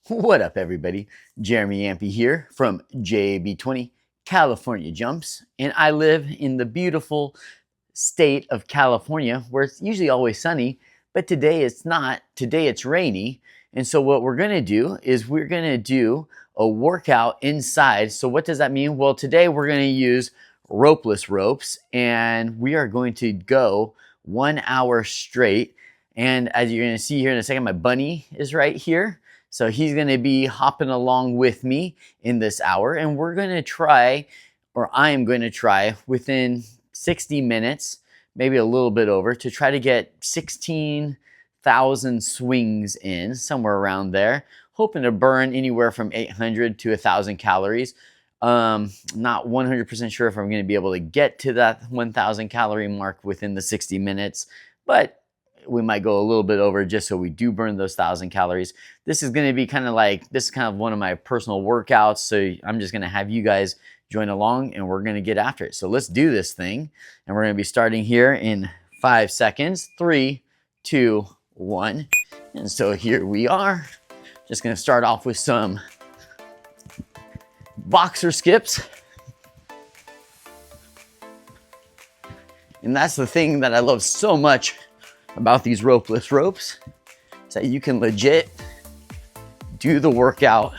What up, everybody? Jeremy Yampy here from JAB20 California Jumps, and I live in the beautiful state of California where it's usually always sunny, but today it's not. Today it's rainy, and so what we're gonna do is we're gonna do a workout inside. So what does that mean? Well, today we're gonna use ropeless ropes, and we are going to go 1 hour straight. And as you're gonna see here in a second, my bunny is right here. So he's gonna be hopping along with me in this hour, and we're gonna try, or I am going to try within 60 minutes, maybe a little bit over, to try to get 16,000 swings in, somewhere around there. Hoping to burn anywhere from 800 to 1,000 calories. Not 100% sure if I'm gonna be able to get to that 1,000 calorie mark within the 60 minutes, but we might go a little bit over just so we do burn those 1,000 calories. This is going to be kind of one of my personal workouts. So I'm just going to have you guys join along and we're going to get after it. So let's do this thing. And we're going to be starting here in 5 seconds. 3, 2, 1. And so here we are. Just going to start off with some boxer skips. And that's the thing that I love so much about these ropeless ropes, is that you can legit do the workout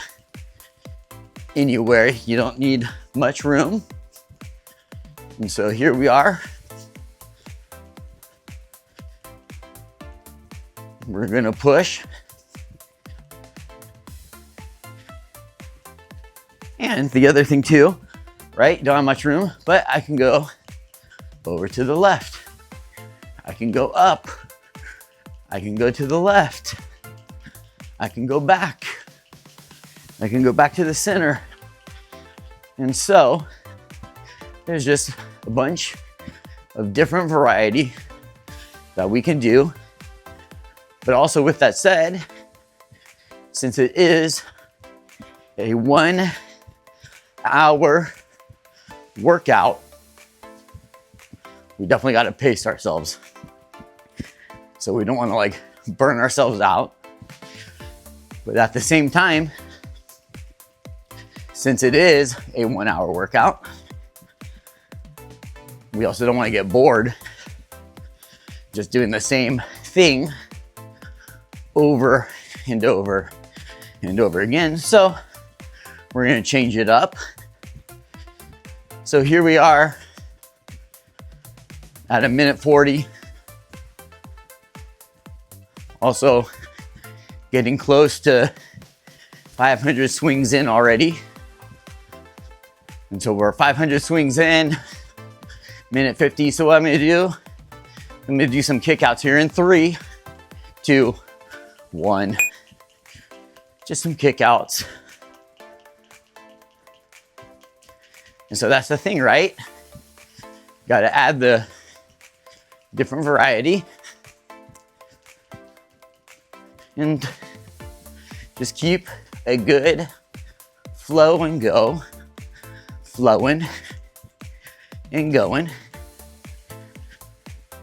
anywhere. You don't need much room. And so here we are. We're gonna push. And the other thing too, right? Don't have much room, but I can go over to the left. I can go up. I can go to the left. I can go back. I can go back to the center. And so there's just a bunch of different variety that we can do. But also with that said, since it is a 1 hour workout, we definitely got to pace ourselves. So we don't want to like burn ourselves out. But at the same time, since it is a 1 hour workout, we also don't want to get bored just doing the same thing over and over and over again. So we're going to change it up. So here we are at 1:40. Also getting close to 500 swings in already. And so we're 500 swings in, 1:50. So what I'm gonna do, I'm gonna do some kickouts here in 3, 2, 1. Just some kickouts. And so that's the thing, right? Gotta add the different variety. And just keep a good flow and go, flowing and going.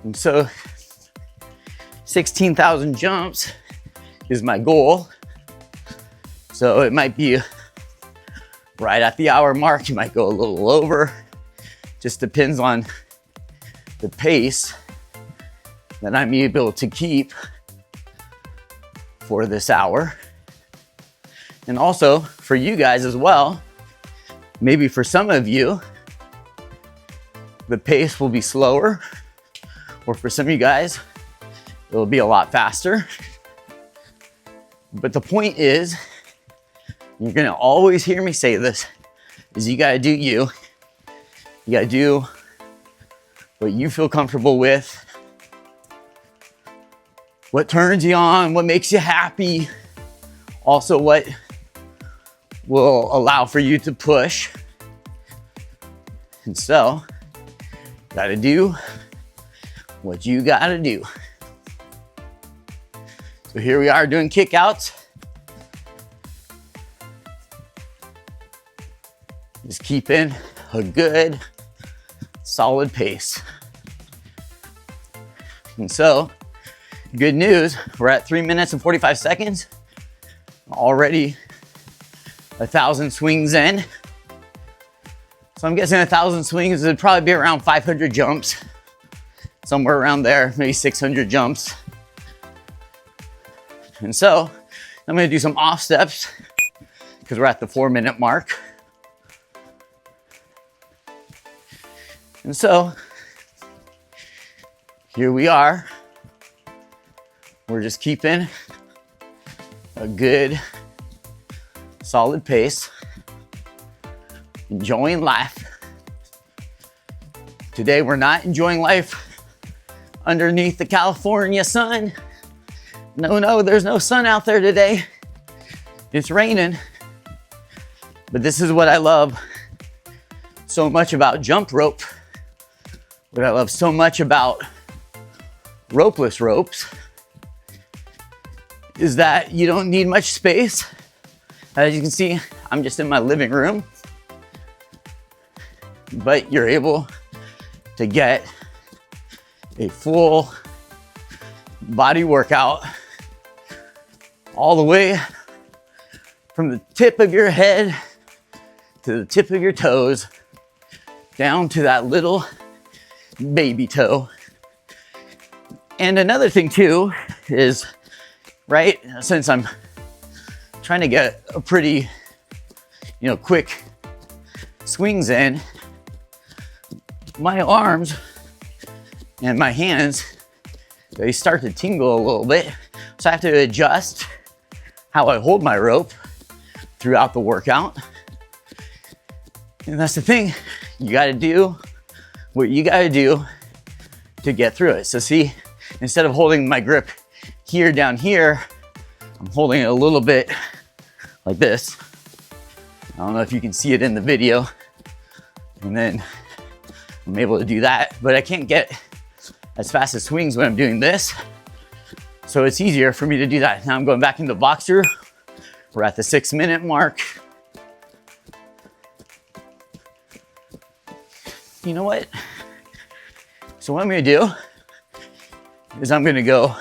And so 16,000 jumps is my goal. So it might be right at the hour mark. You might go a little over. Just depends on the pace that I'm able to keep for this hour. And also for you guys as well, maybe for some of you, the pace will be slower, or for some of you guys, it'll be a lot faster. But the point is, you're gonna always hear me say this, is you gotta do you. You gotta do what you feel comfortable with, what turns you on, what makes you happy, also what will allow for you to push. And so, gotta do what you gotta do. So here we are doing kickouts. Just keeping a good, solid pace. And so, good news, we're at 3 minutes and 45 seconds. Already 1,000 swings in. So I'm guessing 1,000 swings would probably be around 500 jumps. Somewhere around there, maybe 600 jumps. And so I'm gonna do some off steps because we're at the 4-minute mark. And so here we are. We're just keeping a good, solid pace, enjoying life. Today, we're not enjoying life underneath the California sun. No, there's no sun out there today. It's raining. But this is what I love so much about jump rope. What I love so much about ropeless ropes is that you don't need much space. As you can see, I'm just in my living room, but you're able to get a full body workout all the way from the tip of your head to the tip of your toes, down to that little baby toe. And another thing too is, right, since I'm trying to get a pretty, quick swings in, my arms and my hands, they start to tingle a little bit. So I have to adjust how I hold my rope throughout the workout. And that's the thing, you gotta do what you gotta do to get through it. So see, instead of holding my grip here down here, I'm holding it a little bit like this. I don't know if you can see it in the video. And then I'm able to do that, but I can't get as fast as swings when I'm doing this. So it's easier for me to do that. Now I'm going back into boxer. We're at the 6-minute mark. You know what? So what I'm gonna do is I'm gonna go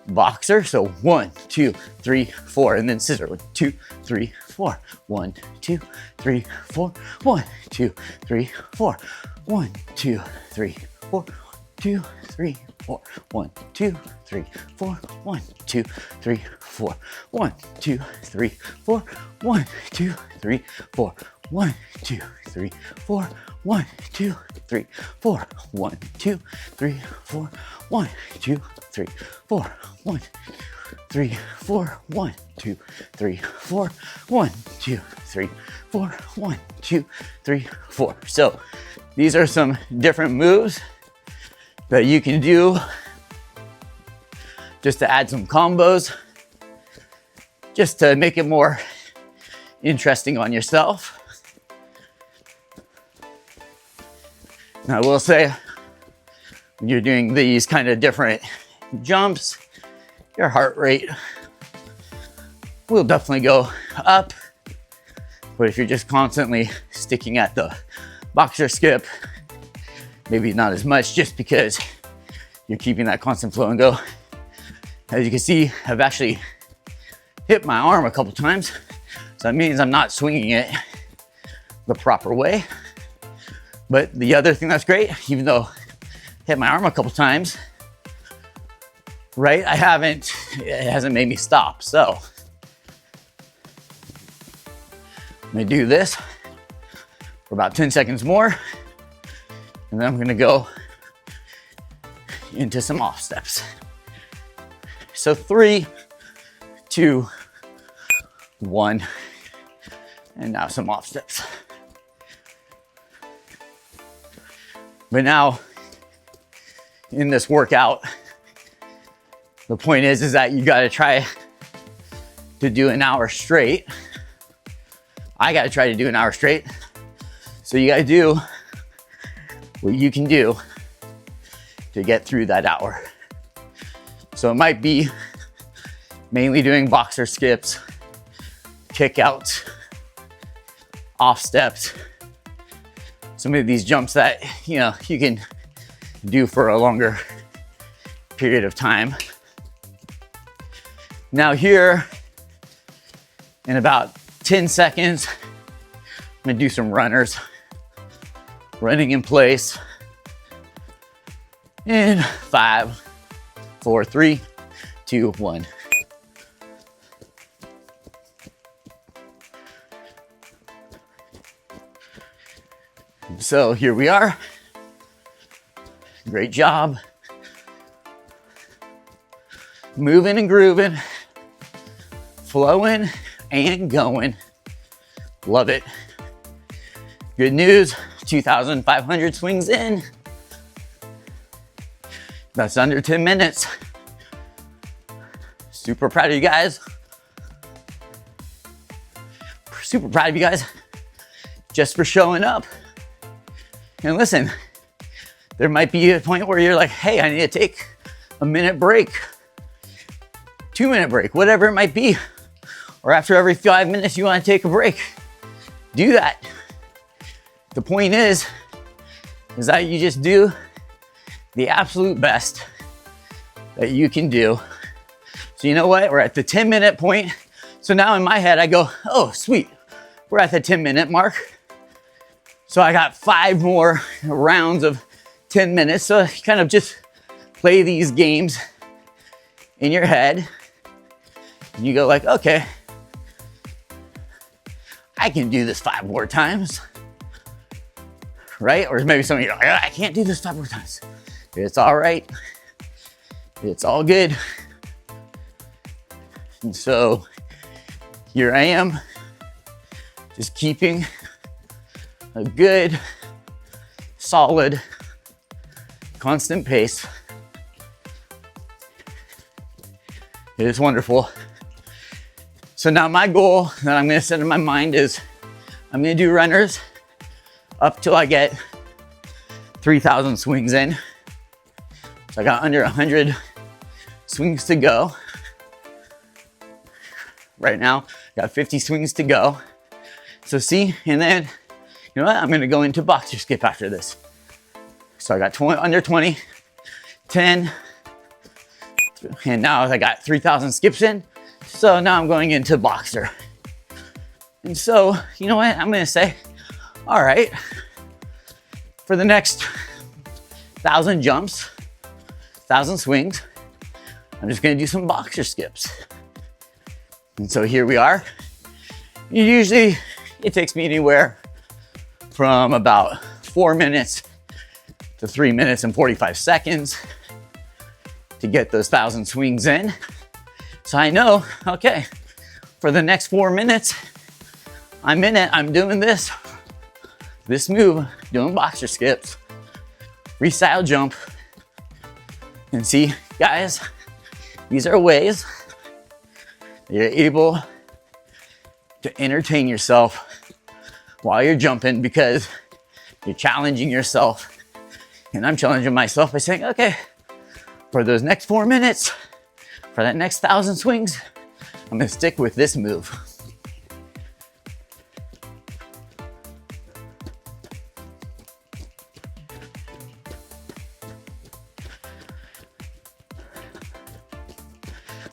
boxer. So 1, 2, 3, 4, and then scissor. 1, 2, 3, 4. 1, 2, 3, 4. 1, 2, 3, 4. 1, 2, 3, 4. 2, 3, 4. 1, 2, 3, 4. 1, 2, 3, 4. 1, 2, 3, 4. 1, 2, 3, 4. 1, 2, 3, 4. 1, 2, 3, 4. 1, 2, 3, 4. 1, 2, 3, 4. 1, 3, 4. 1, 2, 3, 4. 1, 2, 3, 4. 1, 2, 3, 4. So these are some different moves that you can do just to add some combos, just to make it more interesting on yourself. Now, I will say, when you're doing these kind of different jumps, your heart rate will definitely go up. But if you're just constantly sticking at the boxer skip, maybe not as much, just because you're keeping that constant flow and go. As you can see, I've actually hit my arm a couple times. So that means I'm not swinging it the proper way. But the other thing that's great, even though I hit my arm a couple times, right, it hasn't made me stop. So I'm gonna do this for about 10 seconds more. And then I'm gonna go into some off steps. So 3, 2, 1, and now some off steps. But now, in this workout, the point is that you gotta try to do an hour straight. I gotta try to do an hour straight. So you gotta do what you can do to get through that hour. So it might be mainly doing boxer skips, kick outs, off steps, some of these jumps that you can do for a longer period of time. Now here, In about 10 seconds, I'm gonna do some runners. Running in place. In 5, 4, 3, 2, 1. So here we are. Great job. Moving and grooving, flowing and going. Love it. Good news, 2,500 swings in. That's under 10 minutes. Super proud of you guys. Super proud of you guys just for showing up. And listen, there might be a point where you're like, hey, I need to take a minute break, 2-minute break, whatever it might be. Or after every 5 minutes, you want to take a break. Do that. The point is that you just do the absolute best that you can do. So you know what? We're at the 10-minute point. So now in my head, I go, oh, sweet. We're at the 10-minute mark. So I got 5 more rounds of 10 minutes. So you kind of just play these games in your head. And you go like, okay, I can do this 5 more times, right? Or maybe some of you are like, I can't do this 5 more times. It's all right. It's all good. And so here I am, just keeping a good, solid, constant pace. It is wonderful. So now my goal that I'm gonna set in my mind is I'm gonna do runners up till I get 3,000 swings in. So I got under 100 swings to go. Right now, got 50 swings to go. So see, and then, you know what? I'm gonna go into boxer skip after this. So I got under 20, 10, and now I got 3,000 skips in. So now I'm going into boxer. And so, you know what? I'm gonna say, all right, for the next 1,000 jumps, 1,000 swings, I'm just gonna do some boxer skips. And so here we are. Usually it takes me anywhere from about 4 minutes to 3 minutes and 45 seconds to get those 1,000 swings in. So I know, okay, for the next 4 minutes, I'm in it, I'm doing this move, doing boxer skips, freestyle jump. And see, guys, these are ways that you're able to entertain yourself while you're jumping, because you're challenging yourself. And I'm challenging myself by saying, okay, for those next 4 minutes, for that next 1,000 swings, I'm gonna stick with this move.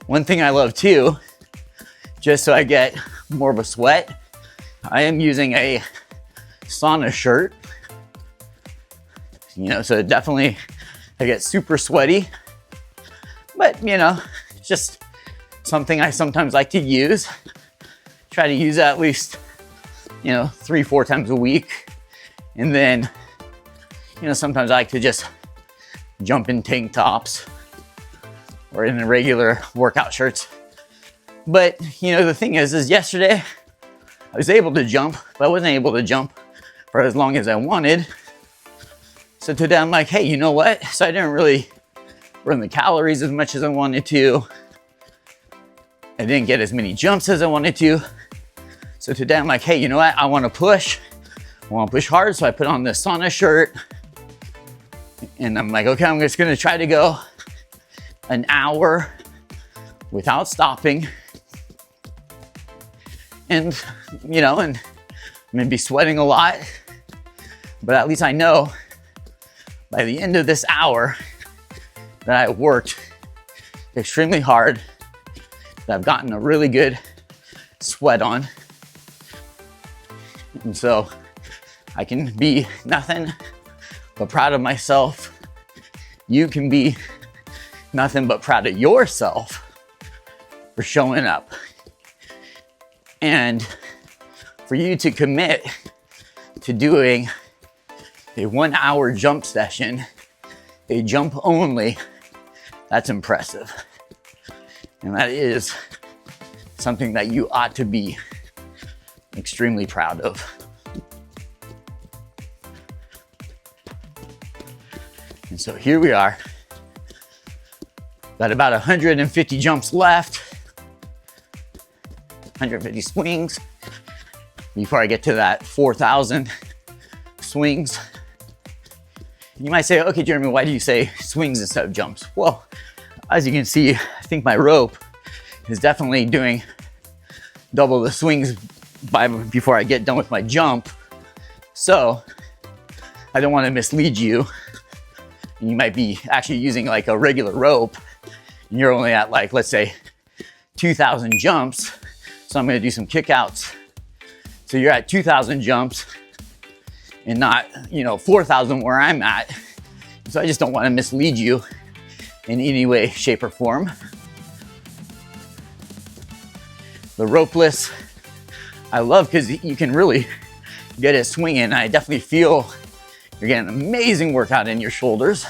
One thing I love too, just so I get more of a sweat, I am using a sauna shirt. You know, so definitely I get super sweaty, but you know, it's just something I sometimes like to use. Try to use that at least, you know, 3-4 times a week. And then, you know, sometimes I like to just jump in tank tops or in the regular workout shirts. But, you know, the thing is yesterday I was able to jump, but I wasn't able to jump for as long as I wanted. So today I'm like, hey, you know what? So I didn't really burn the calories as much as I wanted to. I didn't get as many jumps as I wanted to. So today I'm like, hey, you know what? I want to push hard. So I put on this sauna shirt and I'm like, okay, I'm just going to try to go an hour without stopping. And, you know, and I'm gonna be sweating a lot, but at least I know by the end of this hour that I worked extremely hard, that I've gotten a really good sweat on. And so I can be nothing but proud of myself. You can be nothing but proud of yourself for showing up. And for you to commit to doing a 1 hour jump session, a jump only, that's impressive. And that is something that you ought to be extremely proud of. And so here we are. Got about 150 jumps left, 150 swings before I get to that 4,000 swings. You might say, okay, Jeremy, why do you say swings instead of jumps? Well, as you can see, I think my rope is definitely doing double the swings before I get done with my jump. So I don't want to mislead you. You might be actually using like a regular rope and you're only at like, let's say 2,000 jumps. So I'm going to do some kickouts. So you're at 2,000 jumps and not, 4,000 where I'm at. So I just don't want to mislead you in any way, shape, or form. The ropeless, I love because you can really get it swinging. I definitely feel you're getting an amazing workout in your shoulders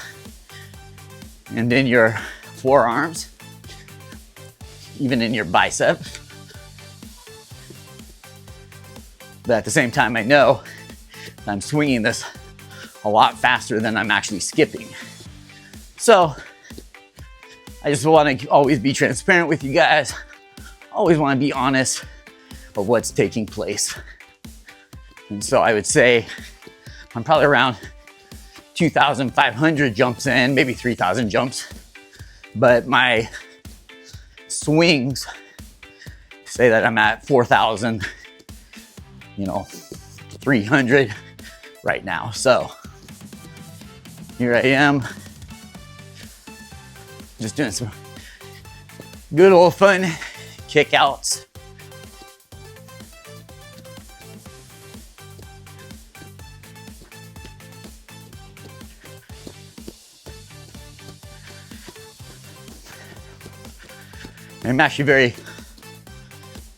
and in your forearms, even in your biceps. But at the same time, I know I'm swinging this a lot faster than I'm actually skipping. So I just want to always be transparent with you guys. Always want to be honest of what's taking place. And so I would say I'm probably around 2,500 jumps in, maybe 3,000 jumps. But my swings say that I'm at 4,000, 300 right now. So here I am, just doing some good old fun kickouts. I'm actually very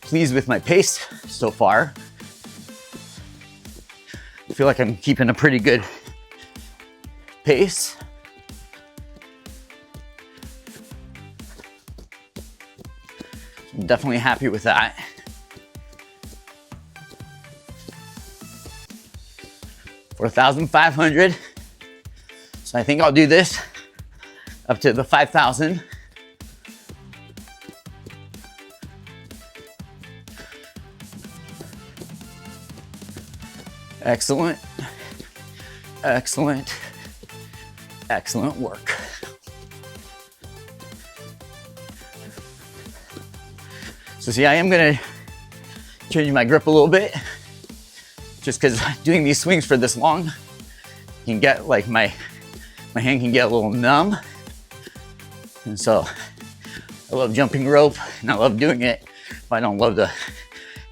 pleased with my pace so far. I feel like I'm keeping a pretty good pace. I'm definitely happy with that. For 4,500. So I think I'll do this up to the 5,000. Excellent, excellent, excellent work. So see, I am gonna change my grip a little bit, just because doing these swings for this long, you can get like my hand can get a little numb. And so I love jumping rope and I love doing it, but I don't love to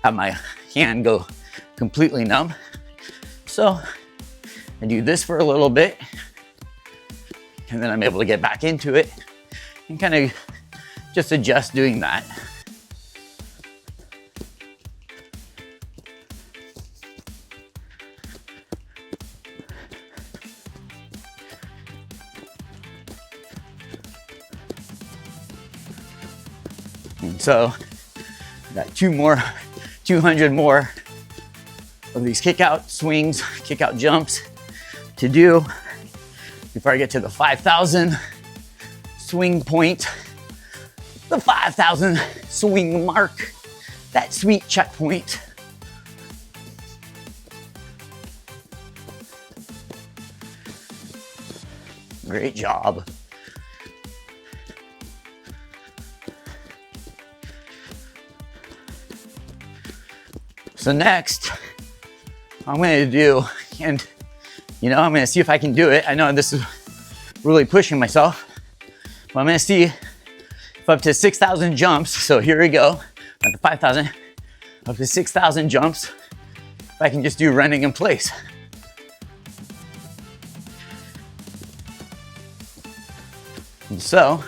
have my hand go completely numb. So I do this for a little bit and then I'm able to get back into it and kind of just adjust doing that. And so I got 200 more of these kick out swings, kick out jumps to do before I get to the 5,000 swing point, the 5,000 swing mark, that sweet checkpoint. Great job. So next, I'm gonna do, and I'm gonna see if I can do it. I know this is really pushing myself, but I'm gonna see if up to 6,000 jumps. So here we go, at the 5,000. up to 6,000 jumps if I can just do running in place. And so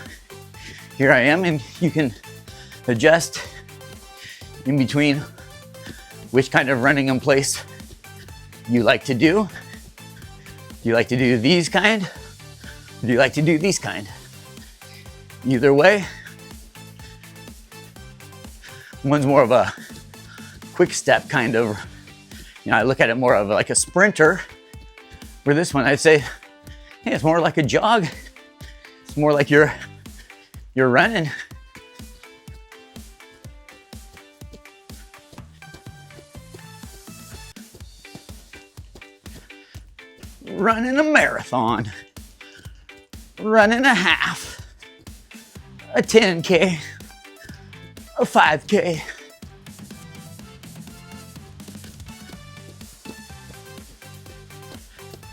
here I am, and you can adjust in between which kind of running in place you like to do. Do you like to do these kind? Or do you like to do these kind? Either way, one's more of a quick step kind of, I look at it more of like a sprinter, where this one I'd say, hey, it's more like a jog. It's more like you're running. Running a marathon, running a half, a 10K, a 5K.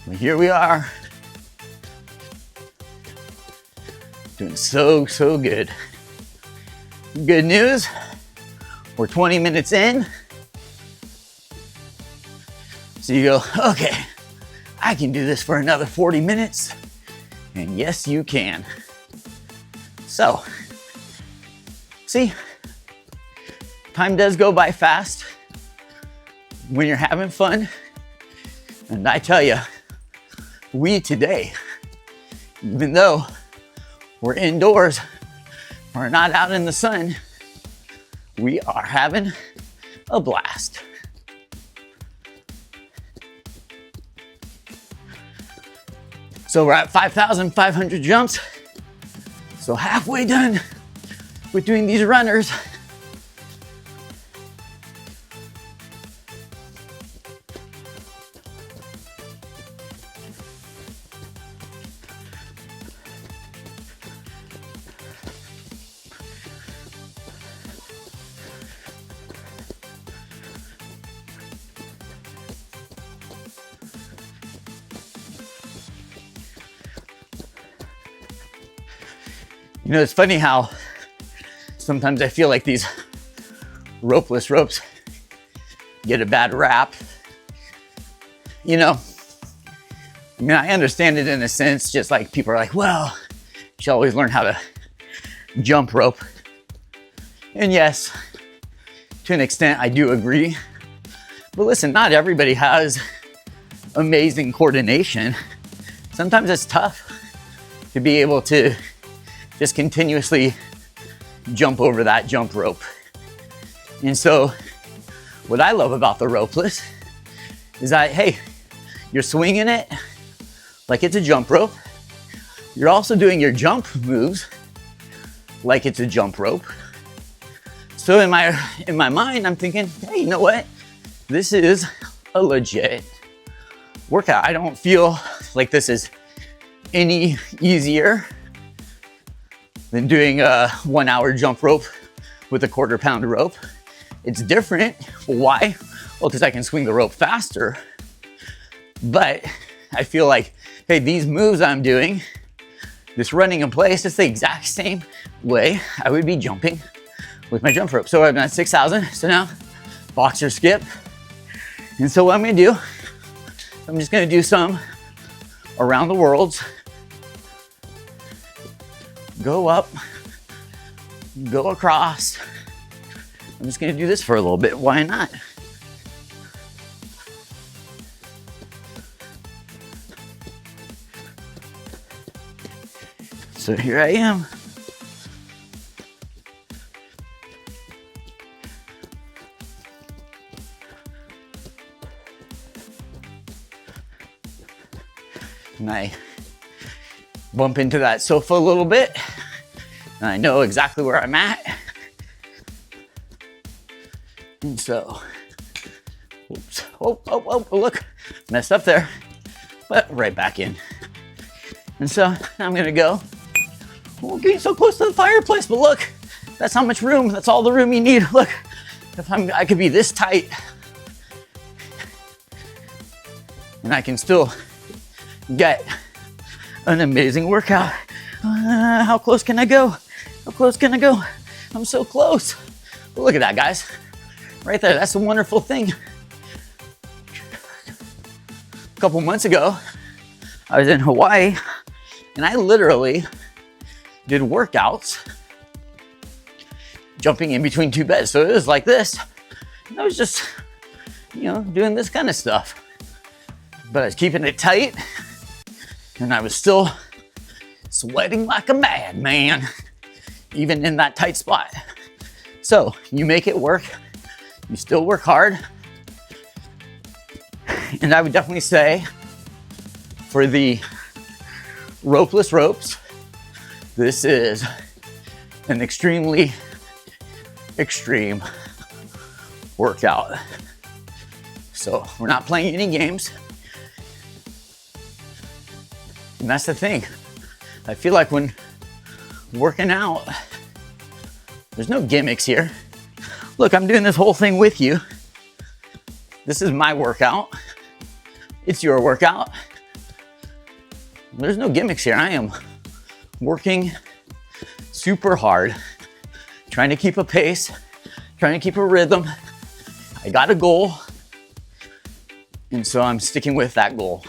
Well, here we are, doing so good. Good news, we're 20 minutes in. So you go, okay, I can do this for another 40 minutes. And yes, you can. So, see, time does go by fast when you're having fun. And I tell you, we today, even though we're indoors, we're not out in the sun, we are having a blast. So we're at 5,500 jumps. So halfway done with doing these runners. You know, it's funny how sometimes I feel like these ropeless ropes get a bad rap. You know, I mean, I understand it in a sense, just like people are like, well, you should always learn how to jump rope. And yes, to an extent, I do agree. But listen, not everybody has amazing coordination. Sometimes it's tough to be able to just continuously jump over that jump rope. And so what I love about the ropeless is that, hey, you're swinging it like it's a jump rope. You're also doing your jump moves like it's a jump rope. So in my mind, I'm thinking, hey, you know what? This is a legit workout. I don't feel like this is any easier than doing a 1 hour jump rope with a 1/4 pound rope. It's different. Why? Well, because I can swing the rope faster. But I feel like, hey, these moves I'm doing, this running in place, it's the exact same way I would be jumping with my jump rope. So I'm at 6,000. So now boxer skip. And so what I'm gonna do, I'm just gonna do some around the worlds. Go up, go across. I'm just gonna do this for a little bit, why not? So here I am. And I bump into that sofa a little bit, and I know exactly where I'm at. And so, oops, oh, look, messed up there, but right back in. And so I'm gonna go, we're getting so close to the fireplace, but look, that's how much room, that's all the room you need. Look, if I could be this tight, and I can still get an amazing workout. How close can I go? How close can I go? I'm so close. But look at that, guys. Right there, that's a wonderful thing. A couple months ago, I was in Hawaii and I literally did workouts jumping in between two beds. So it was like this. And I was just, doing this kind of stuff. But I was keeping it tight and I was still sweating like a madman, even in that tight spot. So you make it work, you still work hard. And I would definitely say for the ropeless ropes, this is an extremely extreme workout. So we're not playing any games. And that's the thing. I feel like when working out, there's no gimmicks here. Look, I'm doing this whole thing with you. This is my workout. It's your workout. There's no gimmicks here. I am working super hard, trying to keep a pace, trying to keep a rhythm. I got a goal, and so I'm sticking with that goal.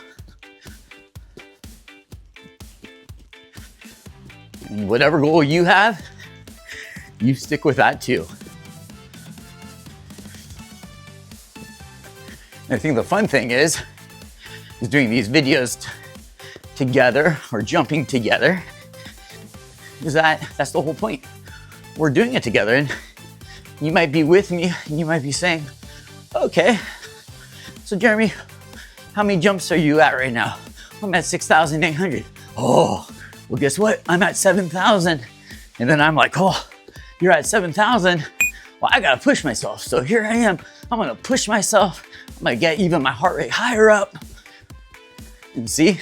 And whatever goal you have, you stick with that too. And I think the fun thing is doing these videos together or jumping together, is that's the whole point. We're doing it together, and you might be with me and you might be saying, okay, so Jeremy, how many jumps are you at right now? I'm at 6,800. Oh, well, guess what? I'm at 7,000. And then I'm like, oh, you're at 7,000. Well, I gotta push myself. So here I am. I'm gonna push myself. I'm gonna get even my heart rate higher up. And see,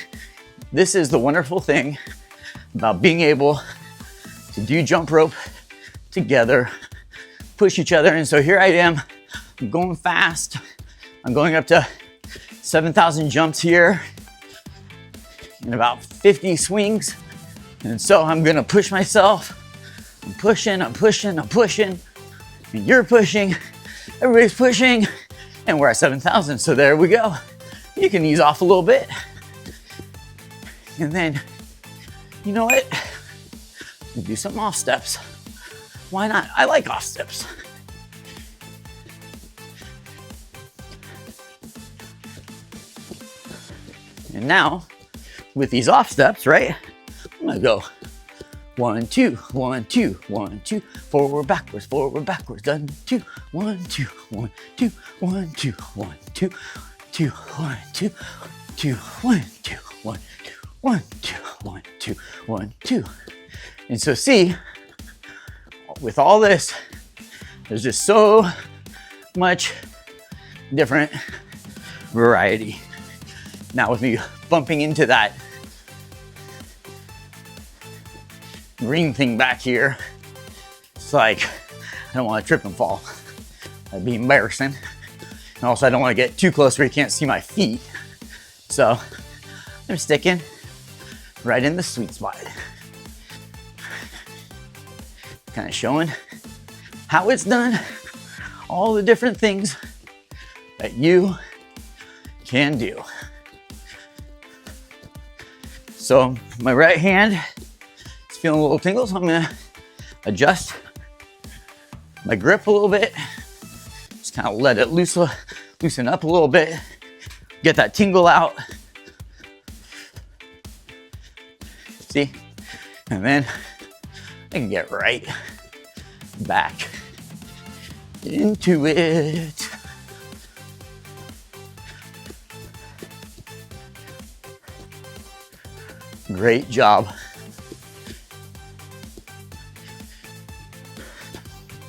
this is the wonderful thing about being able to do jump rope together, push each other. And so here I am, I'm going fast. I'm going up to 7,000 jumps here in about 50 swings. And so I'm gonna push myself. I'm pushing, I'm pushing, I'm pushing. And you're pushing, everybody's pushing, and we're at 7,000. So there we go. You can ease off a little bit. And then, you know what? We do some off steps. Why not? I like off steps. And now, with these off steps, right? I'm gonna go 1, 2, 1, 2, 1, 2, forward, backwards, 1, 2, 1, 2, 1, 2, 1, 2, 1, 2, 2, 1, 2, 2, 1, 2, 1, 1, 2, 1, 2, 1, 2. And so see, with all this, there's just so much different variety. Now with me bumping into that green thing back here, it's like, I don't want to trip and fall. That'd be embarrassing. And also I don't want to get too close where you can't see my feet. So I'm sticking right in the sweet spot. Kind of showing how it's done, all the different things that you can do. So my right hand is feeling a little tingle, so I'm gonna adjust my grip a little bit. Just kind of let it loosen up a little bit, get that tingle out. See? And then I can get right back into it. Great job.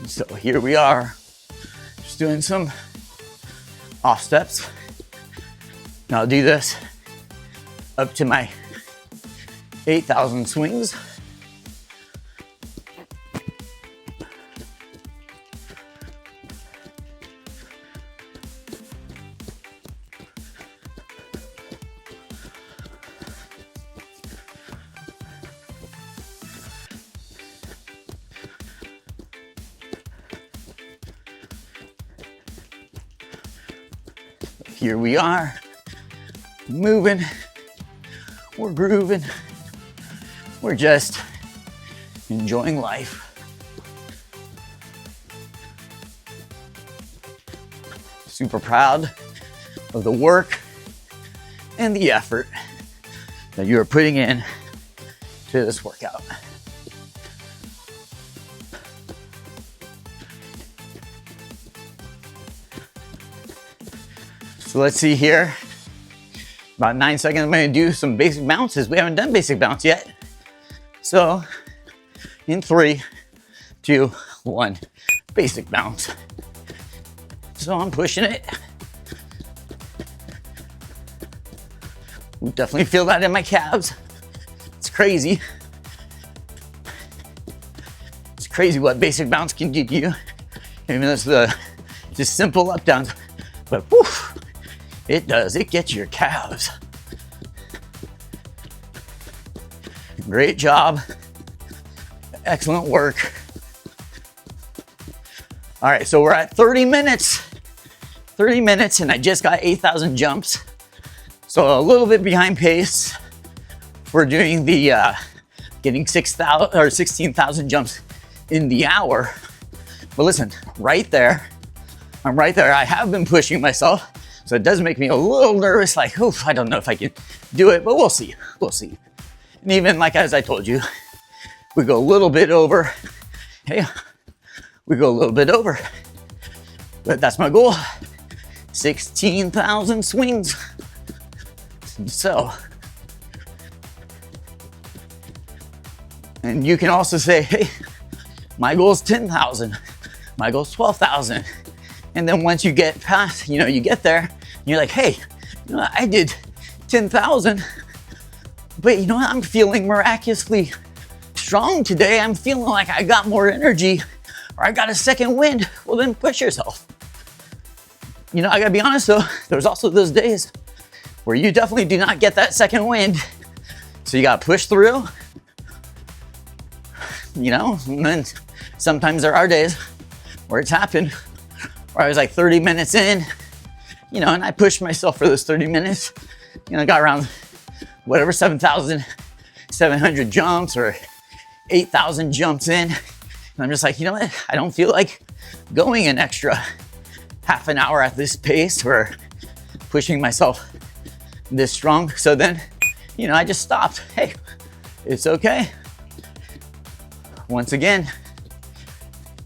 So here we are, just doing some off steps. Now I'll do this up to my 8,000 swings. Here we are, moving, we're grooving, we're just enjoying life. Super proud of the work and the effort that you are putting in to this workout. So let's see here. About 9 seconds, I'm gonna do some basic bounces. We haven't done basic bounce yet. So in 3, 2, 1, basic bounce. So I'm pushing it. We definitely feel that in my calves. It's crazy. It's crazy what basic bounce can do to you. Even though it's the just simple up downs, but whew, it does. It gets your calves. Great job. Excellent work. All right, so we're at 30 minutes. 30 minutes, and I just got 8,000 jumps. So a little bit behind pace. We're doing the getting 6,000 or 16,000 jumps in the hour. But listen, right there, I'm right there. I have been pushing myself, so it does make me a little nervous. Like, oof, I don't know if I can do it, but we'll see. We'll see. And even like as I told you, we go a little bit over. Hey, we go a little bit over, but that's my goal. 16,000 swings. So, and you can also say, hey, my goal is 10,000. My goal is 12,000. And then once you get past, you get there, you're like, hey, I did 10,000, but I'm feeling miraculously strong today. I'm feeling like I got more energy, or I got a second wind. Well, then push yourself. I gotta be honest though, there's also those days where you definitely do not get that second wind. So you gotta push through, and then sometimes there are days where it's happened where I was like 30 minutes in, and I pushed myself for those 30 minutes, got around whatever, 7,700 jumps or 8,000 jumps in. And I'm just like, what? I don't feel like going an extra half an hour at this pace or pushing myself this strong. So then, I just stopped. Hey, it's okay. Once again,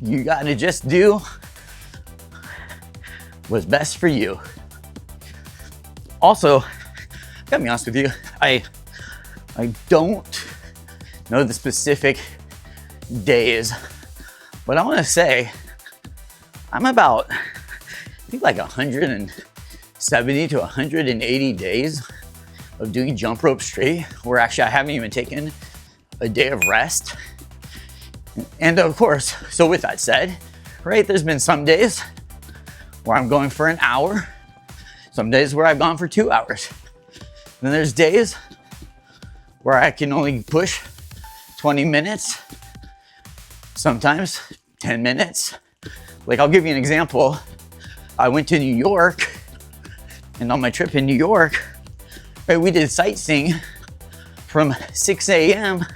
you gotta just do what's best for you. Also, gotta be honest with you, I don't know the specific days, but I wanna say I'm about, I think like 170 to 180 days of doing jump rope straight, where actually I haven't even taken a day of rest. And of course, so with that said, right, there's been some days where I'm going for an hour, some days where I've gone for 2 hours. Then there's days where I can only push 20 minutes, sometimes 10 minutes. Like, I'll give you an example. I went to New York, and on my trip in New York, right, we did sightseeing from 6 a.m.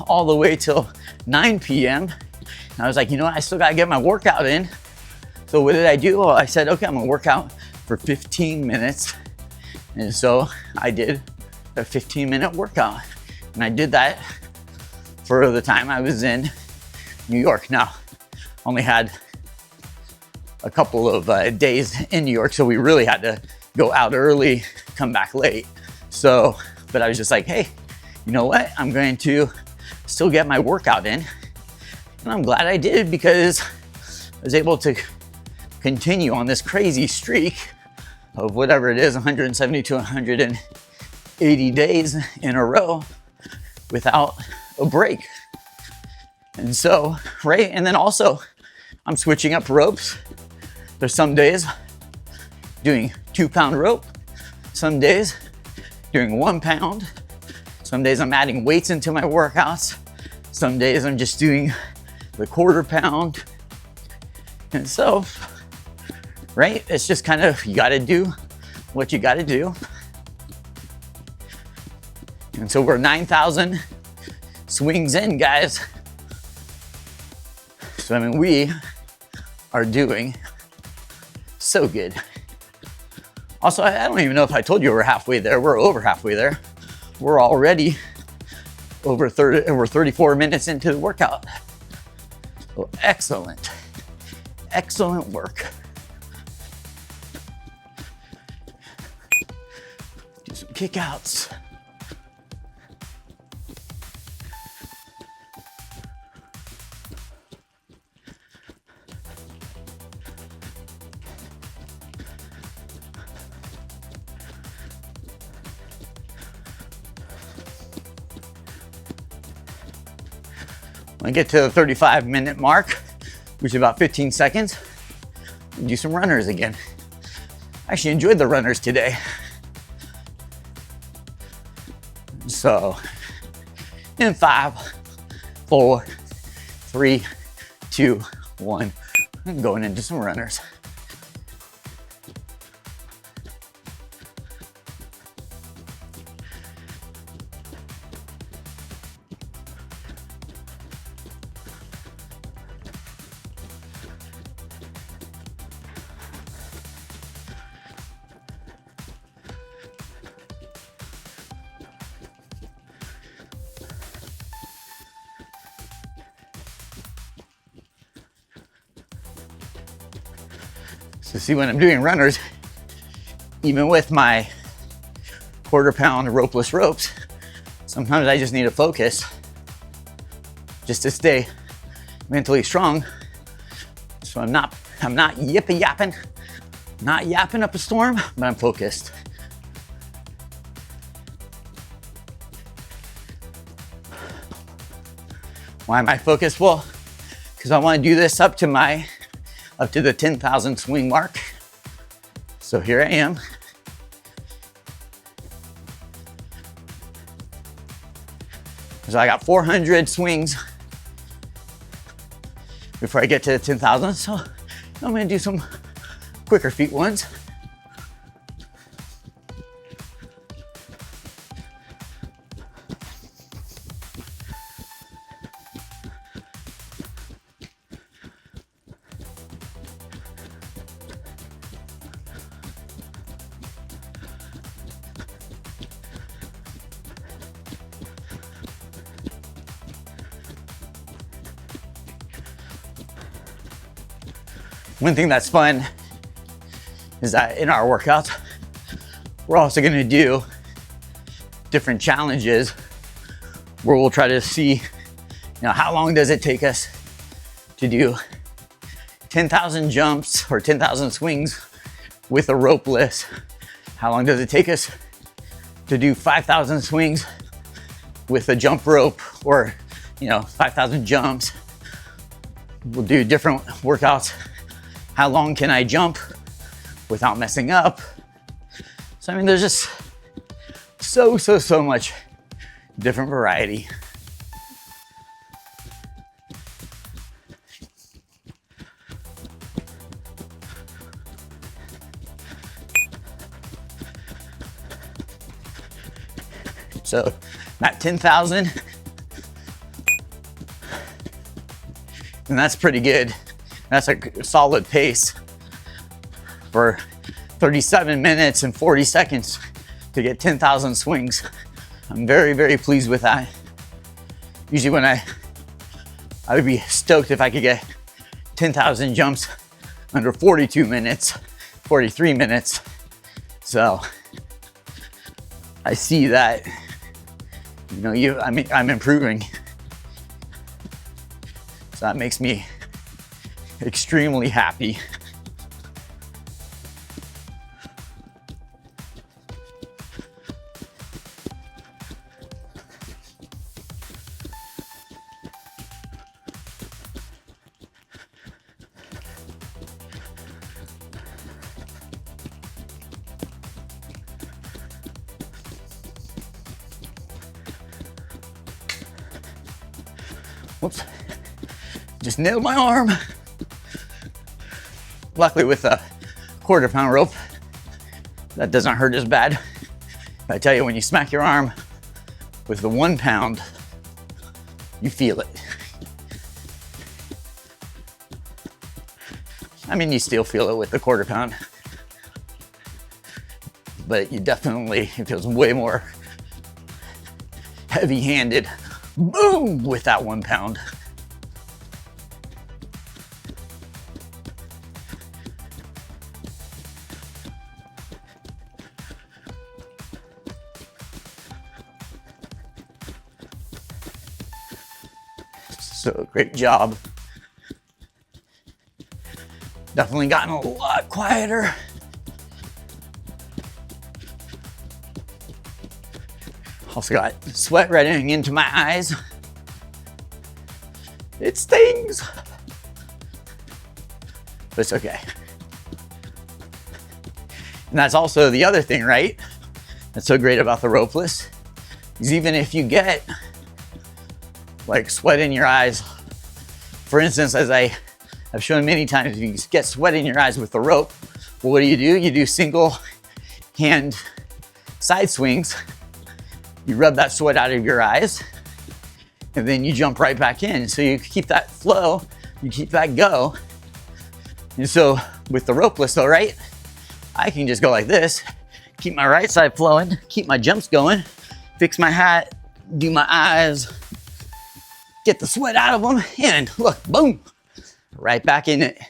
all the way till 9 p.m. And I was like, I still gotta get my workout in. So what did I do? Well, I said, okay, I'm gonna work out for 15 minutes. And so I did a 15-minute workout. And I did that for the time I was in New York. Now, only had a couple of days in New York, so we really had to go out early, come back late. So, but I was just like, hey, you know what? I'm going to still get my workout in. And I'm glad I did, because I was able to continue on this crazy streak of whatever it is, 170 to 180 days in a row without a break. And so, right, and then also I'm switching up ropes. There's some days doing 2-pound rope, some days doing 1 pound, some days I'm adding weights into my workouts, some days I'm just doing the 1/4 pound. And so, right, it's just kind of, you gotta do what you got to do. And so we're 9,000 swings in, guys. So, I mean, we are doing so good. Also, I don't even know if I told you we're halfway there. We're over halfway there. We're already over 34 minutes into the workout. So excellent, excellent work. Do some kickouts. When I get to the 35-minute mark, which is about 15 seconds, do some runners again. I actually enjoyed the runners today. So, in 5, 4, 3, 2, 1, I'm going into some runners. So see, when I'm doing runners, even with my quarter-pound ropeless ropes, sometimes I just need to focus just to stay mentally strong. So I'm not yipping, not yapping up a storm, but I'm focused. Why am I focused? Well, because I want to do this up to the 10,000 swing mark. So here I am. So I got 400 swings before I get to 10,000. So I'm gonna do some quicker feet ones. One thing that's fun is that in our workouts, we're also gonna do different challenges where we'll try to see, how long does it take us to do 10,000 jumps or 10,000 swings with a ropeless? How long does it take us to do 5,000 swings with a jump rope, or 5,000 jumps? We'll do different workouts. How long can I jump without messing up? So, I mean, there's just so much different variety. So, I'm at 10,000, and that's pretty good. That's a solid pace for 37 minutes and 40 seconds to get 10,000 swings. I'm very pleased with that. Usually when I would be stoked if I could get 10,000 jumps under 42 minutes, 43 minutes. So I see that, I'm improving. So that makes me extremely happy. Whoops, just nailed my arm. Luckily with a quarter-pound rope, That doesn't hurt as bad. I tell you, when you smack your arm with the 1 pound, you feel it. I mean, you still feel it with the 1/4 pound, but you definitely, it feels way more heavy-handed. Boom, with that 1 pound. So great job. Definitely gotten a lot quieter. Also got sweat running into my eyes. It stings, but it's okay. And that's also the other thing, right? That's so great about the Ropeless, is even if you get like sweat in your eyes, for instance, as I've shown many times, if you get sweat in your eyes with the rope, well, what do? You do single hand side swings. You rub that sweat out of your eyes, and then you jump right back in. So you keep that flow, you keep that go. And so with the Ropeless though, right? I can just go like this, keep my right side flowing, keep my jumps going, fix my hat, do my eyes, get the sweat out of them, and look, boom, right back in it.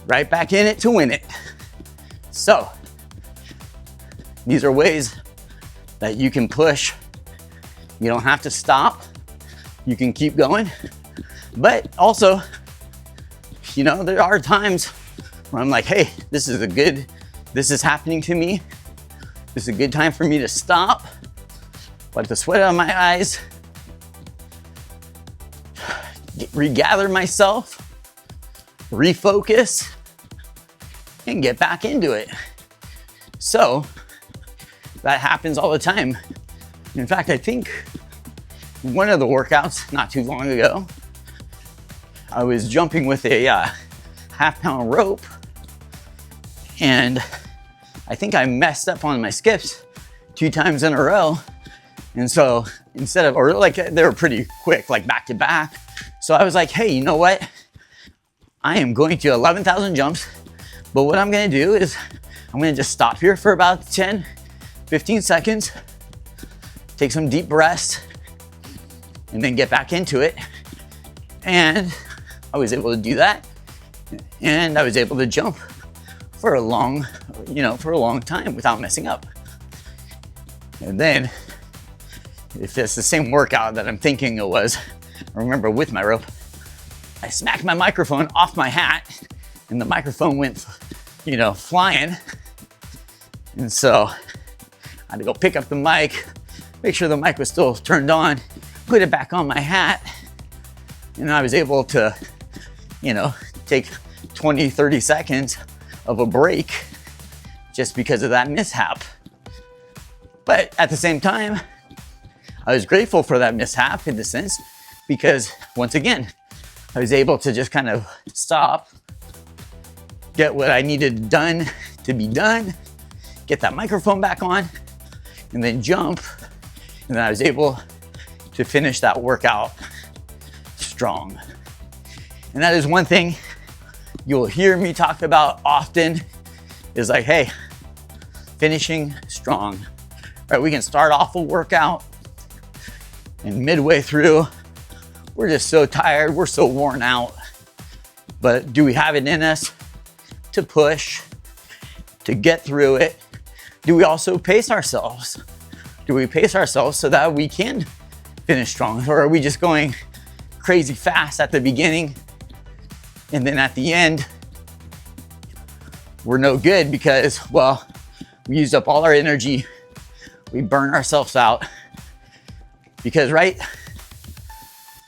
Right back in it to win it. So these are ways that you can push. You don't have to stop. You can keep going. But also, you know, there are times where I'm like, hey, this is happening to me. This is a good time for me to stop, wipe the sweat out of my eyes, regather myself, refocus, and get back into it. So that happens all the time. In fact, I think one of the workouts not too long ago, I was jumping with a 1/2 pound rope, and I think I messed up on my skips 2 times in a row. And so instead of, or like they were pretty quick, like back to back. So I was like, hey, you know what? I am going to 11,000 jumps, but what I'm gonna do is I'm gonna just stop here for about 10, 15 seconds, take some deep breaths, and then get back into it. And I was able to do that. And I was able to jump for a long time without messing up. And then, if it's the same workout that I'm thinking it was, I remember with my rope, I smacked my microphone off my hat and the microphone went, flying. And so I had to go pick up the mic, make sure the mic was still turned on, put it back on my hat. And I was able to, take 20, 30 seconds of a break just because of that mishap. But at the same time, I was grateful for that mishap in the sense, because once again, I was able to just kind of stop, get what I needed done to be done, get that microphone back on, and then jump. And then I was able to finish that workout strong. And that is one thing you'll hear me talk about often, is like, hey, finishing strong. Right, we can start off a workout and midway through, we're just so tired, we're so worn out. But do we have it in us to push, to get through it? Do we also pace ourselves? Do we pace ourselves so that we can finish strong? Or are we just going crazy fast at the beginning, and then at the end, we're no good because, well, we used up all our energy, we burn ourselves out. Because, right,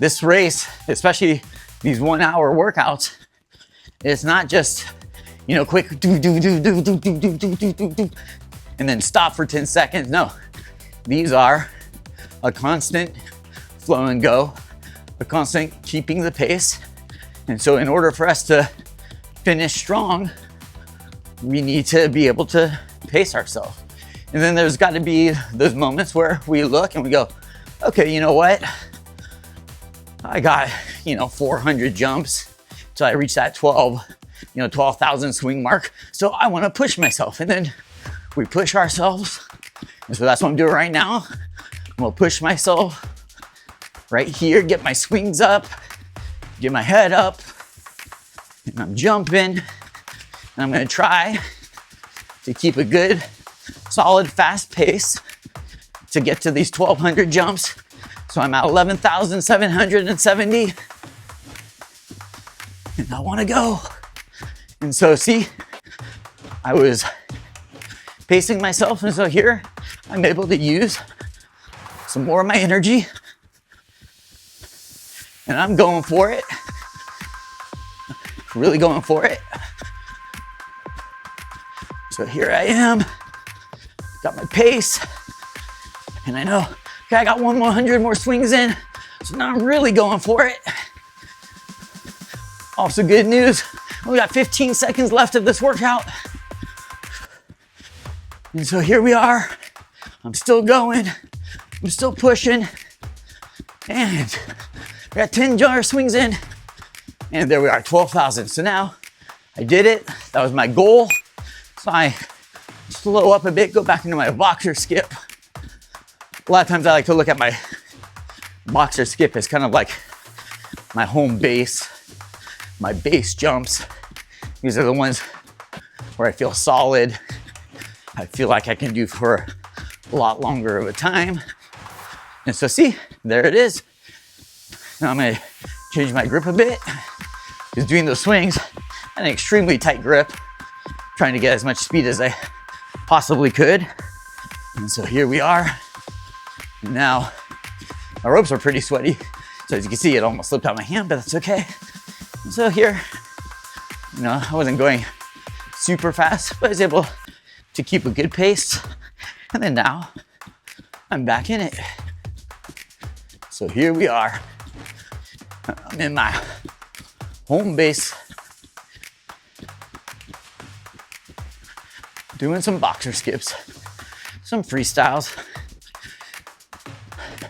this race, especially these 1 hour workouts, it's not just, quick do, and then stop for 10 seconds. No, these are a constant flow and go, a constant keeping the pace. And so in order for us to finish strong, we need to be able to pace ourselves. And then there's got to be those moments where we look and we go, okay, you know what? I got, 400 jumps till I reach that 12,000 swing mark. So I want to push myself. And then we push ourselves. And so that's what I'm doing right now. I'm gonna push myself right here, get my swings up, get my head up, and I'm jumping. And I'm gonna try to keep a good, solid, fast pace to get to these 1,200 jumps. So I'm at 11,770. And I wanna go. And so see, I was pacing myself, and so here I'm able to use some more of my energy, and I'm going for it, really going for it. So here I am, got my pace, and I know, okay, I got 100 more swings in, so now I'm really going for it. Also good news, we got 15 seconds left of this workout. And so here we are, I'm still going, I'm still pushing, and we got 10 jar swings in, and there we are, 12,000. So now I did it, that was my goal. So I slow up a bit, go back into my boxer skip. A lot of times I like to look at my boxer skip as kind of like my home base, my base jumps. These are the ones where I feel solid, I feel like I can do for a lot longer of a time. And so see, there it is. Now I'm gonna change my grip a bit. Because doing those swings, I had an extremely tight grip, trying to get as much speed as I possibly could. And so here we are. Now, my ropes are pretty sweaty. So as you can see, it almost slipped out my hand, but that's okay. And so here, I wasn't going super fast, but I was able to keep a good pace. And then now, I'm back in it. So here we are. I'm in my home base, doing some boxer skips, some freestyles.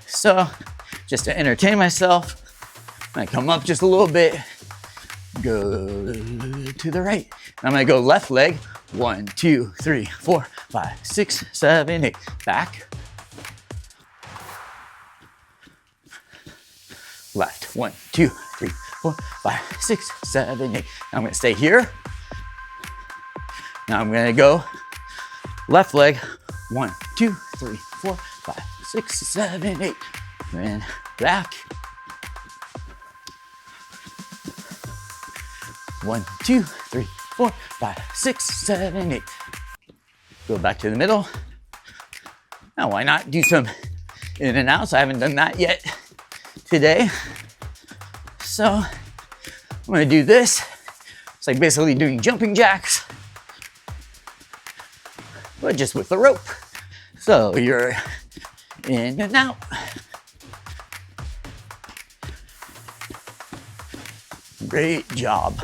So just to entertain myself, I come up just a little bit, go to the right. I'm gonna go left leg, 1, 2, 3, 4, 5, 6, 7, 8, back. Left, 1, 2, 3, 4, 5, 6, 7, 8. I'm gonna stay here. Now I'm gonna go left leg, 1, 2, 3, 4, 5, 6, 7, 8. And back. 1, 2, 3, 4, 5, 6, 7, 8. Go back to the middle. Now why not do some in and outs? I haven't done that yet today. So I'm gonna do this. It's like basically doing jumping jacks, but just with the rope. So you're in and out. Great job.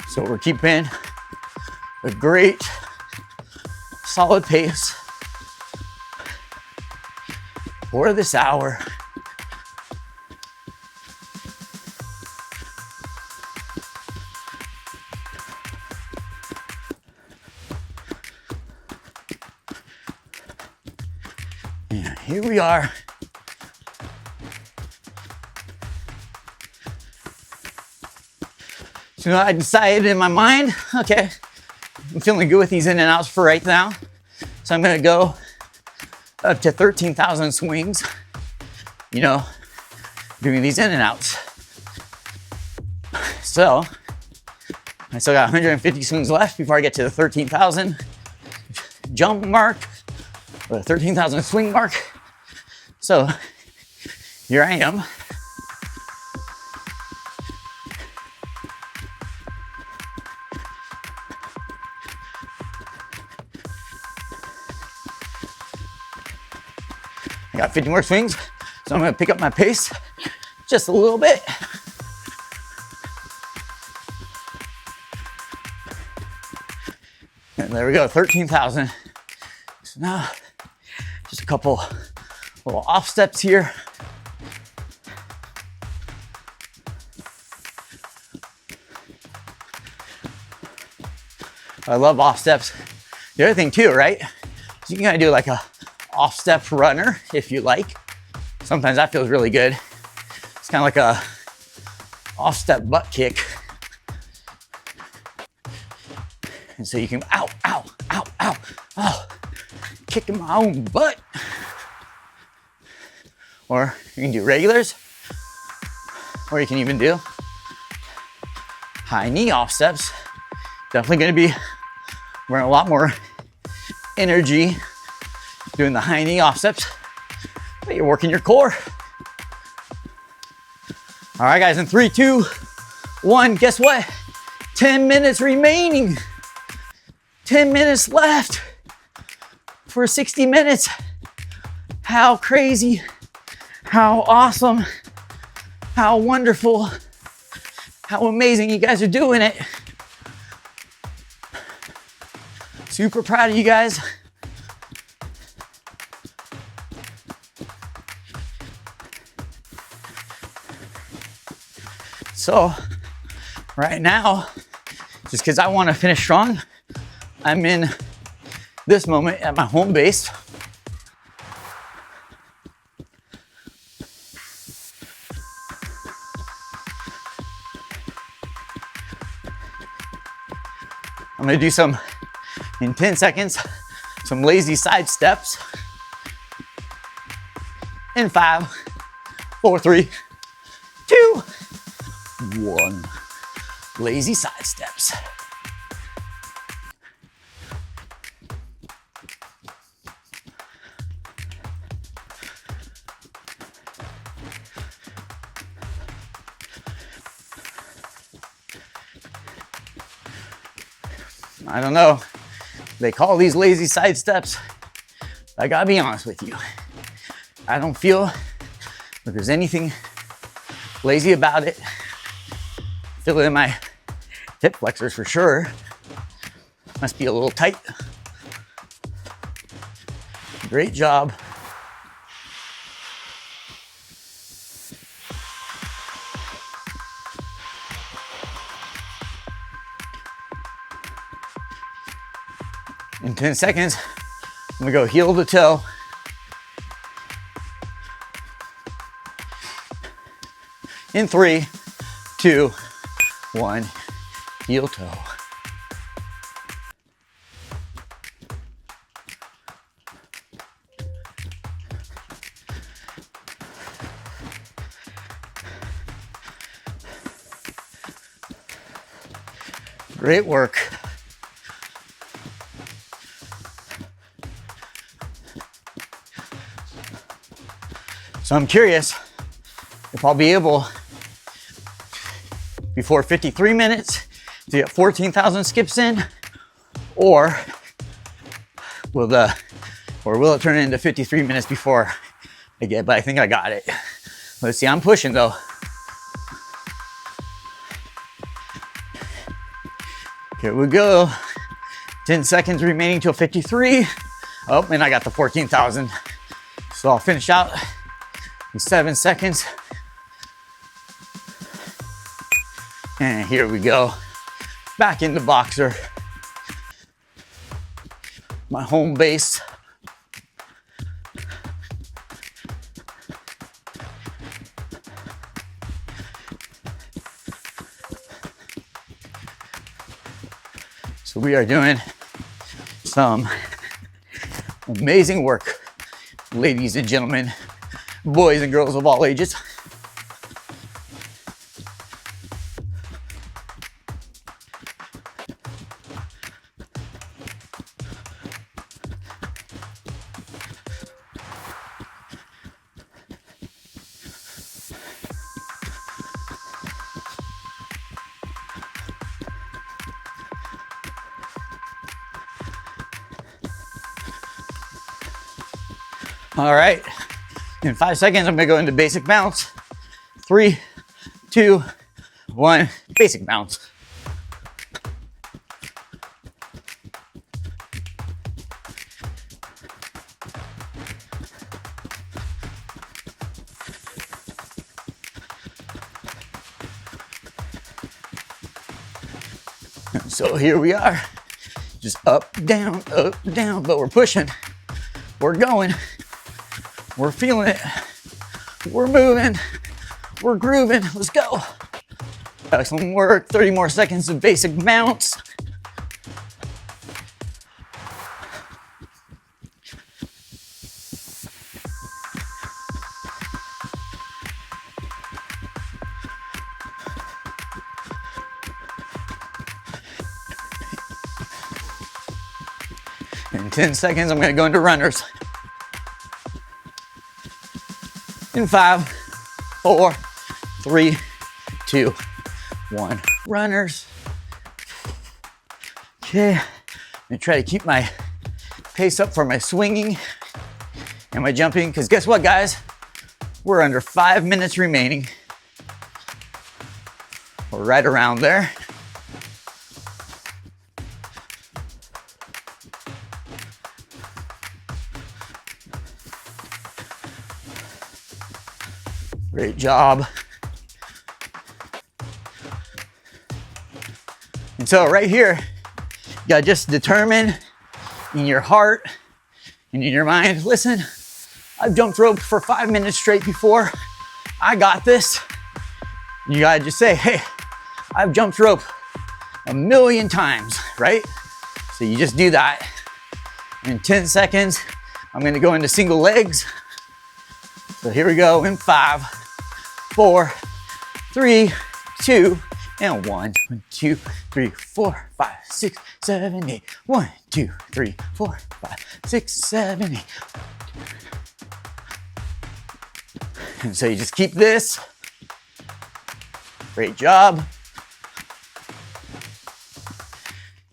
So we're keeping a great solid pace for this hour. And here we are. So I decided in my mind, okay, I'm feeling good with these in and outs for right now. So I'm gonna go up to 13,000 swings, doing these in and outs. So I still got 150 swings left before I get to the 13,000 jump mark, or the 13,000 swing mark. So here I am. I got 50 more swings, so I'm gonna pick up my pace just a little bit. And there we go, 13,000. So now, just a couple little off steps here. I love off steps. The other thing too, right? So you can kind of do like a off step runner if you like. Sometimes that feels really good. It's kind of like a off step butt kick. And so you can, ow, ow, ow, ow, oh, kicking my own butt. Or you can do regulars, or you can even do high knee off steps. Definitely gonna be wearing a lot more energy doing the high knee off steps, but you're working your core. All right, guys, in 3, 2, 1, guess what? 10 minutes remaining. 10 minutes left for 60 minutes. How crazy, how awesome, how wonderful, how amazing you guys are doing it. Super proud of you guys. So right now, just because I want to finish strong, I'm in this moment at my home base. I'm gonna do some, in 10 seconds, some lazy side steps. In 5, 4, 3, 2, 1. Lazy side steps. I don't know. They call these lazy side steps. I gotta be honest with you. I don't feel that there's anything lazy about it. Feel it in my hip flexors for sure. Must be a little tight. Great job. In 10 seconds, I'm gonna go heel to toe. In 3, 2, 1, heel toe. Great work. So I'm curious if I'll be able, before 53 minutes, to get 14,000 skips in, or will it turn into 53 minutes before I get, but I think I got it. Let's see, I'm pushing though. Here we go. 10 seconds remaining till 53. Oh, and I got the 14,000. So I'll finish out in 7 seconds. And here we go. Back into boxer. My home base. So we are doing some amazing work, ladies and gentlemen, boys and girls of all ages. All right, In 5 seconds, I'm gonna go into basic bounce. 3, 2, 1, basic bounce. So here we are, just up, down, but we're pushing, we're going, we're feeling it, we're moving, we're grooving, let's go. Excellent work, 30 more seconds of basic bounce. In 10 seconds, I'm gonna go into runners. In 5, 4, 3, 2, 1. Runners. Okay, I'm gonna try to keep my pace up for my swinging and my jumping, because guess what, guys? We're under 5 minutes remaining. We're right around there. Great job. And so right here, you gotta just determine in your heart and in your mind, listen, I've jumped rope for 5 minutes straight before. I got this. You gotta just say, hey, I've jumped rope 1,000,000 times, right? So you just do that. In 10 seconds, I'm gonna go into single legs. So here we go in 5, 4, 3, 2, and 1. 1, 2, 3, 4, 5, 6, 7, 8. 1, 2, 3, 4, 5, 6, 7, 8. And so you just keep this. Great job.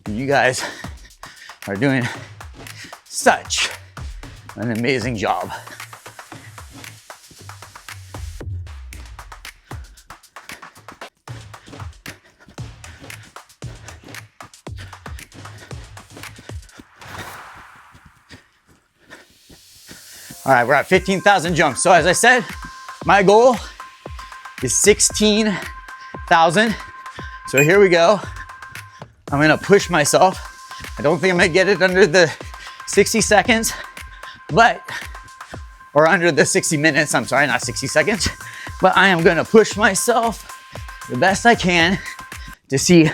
You guys are doing such an amazing job. All right, we're at 15,000 jumps. So as I said, my goal is 16,000. So here we go. I'm gonna push myself. I don't think I'm gonna get it under the 60 seconds, or under the 60 minutes, I'm sorry, not 60 seconds. But I am gonna push myself the best I can to see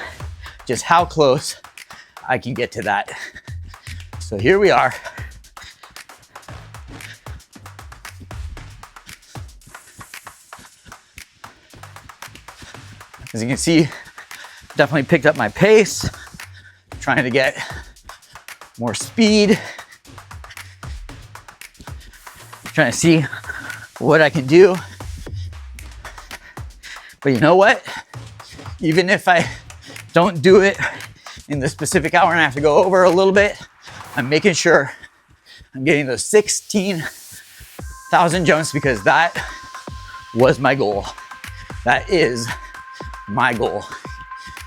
just how close I can get to that. So here we are. As you can see, definitely picked up my pace, trying to get more speed, trying to see what I can do. But you know what? Even if I don't do it in the specific hour and I have to go over a little bit, I'm making sure I'm getting those 16,000 jumps, because that was my goal. That is my goal.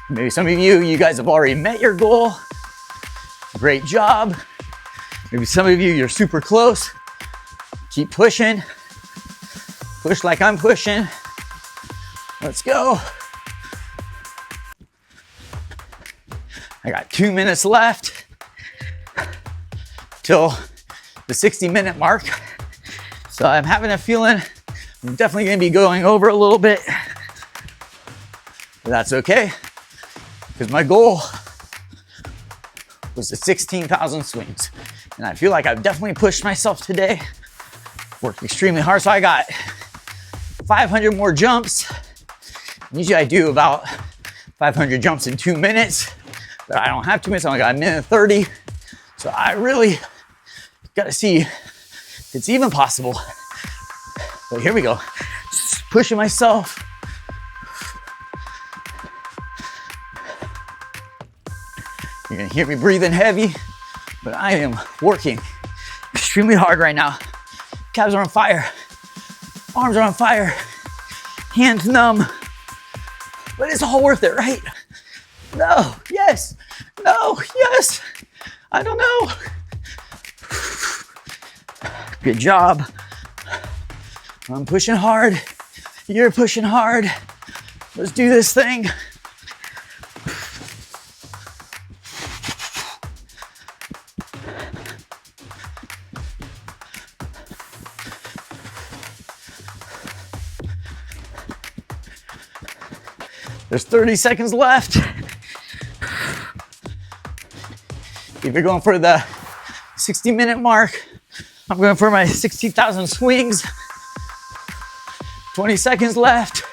Maybe some of you guys have already met your goal. Great job. Maybe some of you, you're super close. Keep pushing. Push like I'm pushing. Let's go. I got 2 minutes left till the 60-minute mark. So I'm having a feeling I'm definitely gonna be going over a little bit. But that's okay, because my goal was the 16,000 swings. And I feel like I've definitely pushed myself today, worked extremely hard. So I got 500 more jumps. Usually I do about 500 jumps in 2 minutes, but I don't have 2 minutes, I only got 1:30. So I really gotta see if it's even possible. But here we go, just pushing myself. You're gonna hear me breathing heavy, but I am working extremely hard right now. Calves are on fire. Arms are on fire, hands numb, but it's all worth it, right? No, yes, no, yes, I don't know. Good job. I'm pushing hard, you're pushing hard. Let's do this thing. There's 30 seconds left. If you're going for the 60-minute mark, I'm going for my 16,000 swings. 20 seconds left.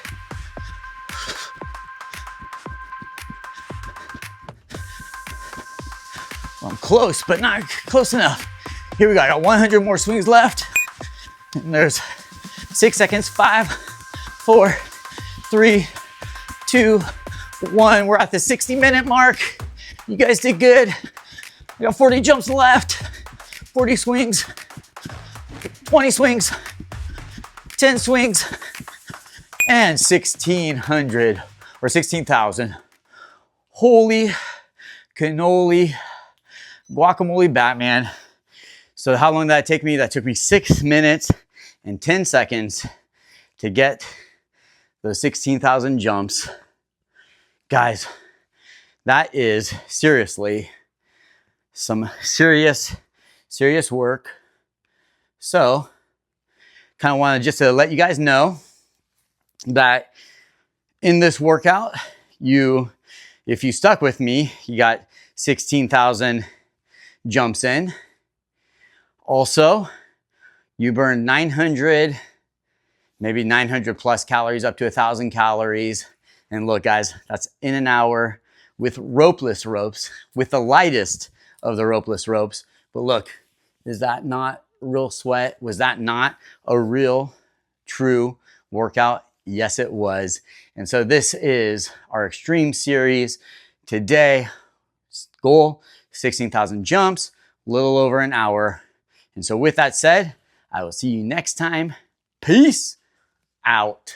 Well, I'm close, but not close enough. Here we go, I got 100 more swings left. And there's 6 seconds, 5, 4, 3, 2, 1. We're at the 60-minute mark. You guys did good. I got 40 jumps left, 40 swings, 20 swings, 10 swings, and 1,600 or 16,000. Holy cannoli, guacamole Batman. So how long did that take me? That took me 6 minutes and 10 seconds to get those 16,000 jumps. Guys, that is seriously some serious work. So kind of wanted just to let you guys know that in this workout, if you stuck with me, you got 16,000 jumps in. Also, you burn 900, maybe 900 plus calories, up to 1,000 calories. And look, guys, that's in an hour with ropeless ropes, with the lightest of the ropeless ropes. But look, is that not real sweat? Was that not a real, true workout? Yes, it was. And so this is our X-treme series. Today, goal, 16,000 jumps, a little over an hour. And so with that said, I will see you next time. Peace out.